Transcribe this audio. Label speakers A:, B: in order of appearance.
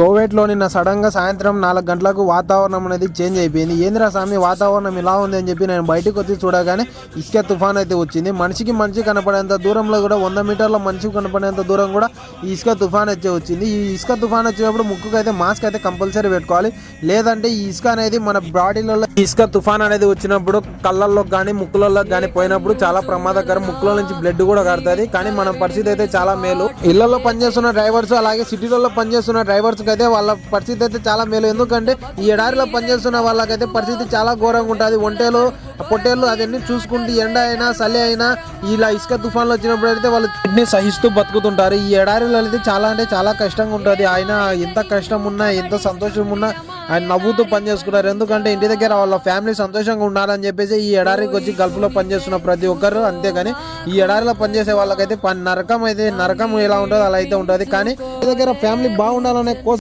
A: కోవిడ్లో నిన్న సడన్గా సాయంత్రం 4 గంటలకు వాతావరణం అనేది చేంజ్ అయిపోయింది. ఏందిరా స్వామి వాతావరణం ఇలా ఉంది అని చెప్పి నేను బయటకు వచ్చి చూడగానే ఇసుక తుఫాన్ అయితే వచ్చింది. మనిషి కనపడేంత దూరంలో కూడా 100 మీటర్ల మనిషికి కనపడేంత దూరం కూడా ఈ ఇసుక తుఫాన్ అయితే వచ్చింది. ఈ ఇసుక తుఫాన్ వచ్చేటప్పుడు ముక్కుకు అయితే మాస్క్ అయితే కంపల్సరీ పెట్టుకోవాలి. లేదంటే ఈ ఇసుక అనేది మన బాడీలో ఇసుక తుఫాన్ అనేది వచ్చినప్పుడు కళ్ళల్లో కానీ ముక్కులలో కానీ పోయినప్పుడు చాలా ప్రమాదకరం. ముక్కులో నుంచి బ్లడ్ కూడా కడుతుంది. కానీ మన పరిస్థితి అయితే చాలా మేలు. ఇళ్లలో పనిచేస్తున్న డ్రైవర్స్ అలాగే సిటీలలో పనిచేస్తున్న డ్రైవర్స్ అయితే వాళ్ళ పరిస్థితి అయితే చాలా మేలు. ఎందుకంటే ఈ ఎడారిలో పనిచేస్తున్న వాళ్ళకైతే పరిస్థితి చాలా ఘోరంగా ఉంటుంది. ఒంటేలు పొట్టేళ్ళు అవన్నీ చూసుకుంటూ ఎండ అయినా చలి అయినా ఇలా ఇసుక తుఫాన్లు వచ్చినప్పుడు అయితే వాళ్ళు వీటిని సహిస్తూ బతుకుతుంటారు. ఈ ఎడారిలో అయితే చాలా అంటే చాలా కష్టంగా ఉంటుంది. ఆయన ఎంత కష్టం ఉన్నా ఎంత సంతోషం ఉన్నా ఆయన నవ్వుతూ పని చేసుకుంటారు. ఎందుకంటే ఇంటి దగ్గర వాళ్ళ ఫ్యామిలీ సంతోషంగా ఉండాలని చెప్పేసి ఈ ఎడారికి వచ్చి గల్ఫ్లో పనిచేస్తున్న ప్రతి ఒక్కరు. అంతేగాని ఈ ఎడారిలో పనిచేసే వాళ్ళకైతే నరకం ఎలా ఉంటుందో అలా అయితే ఉంటుంది. కానీ ఇంటి దగ్గర ఫ్యామిలీ బాగుండాలనే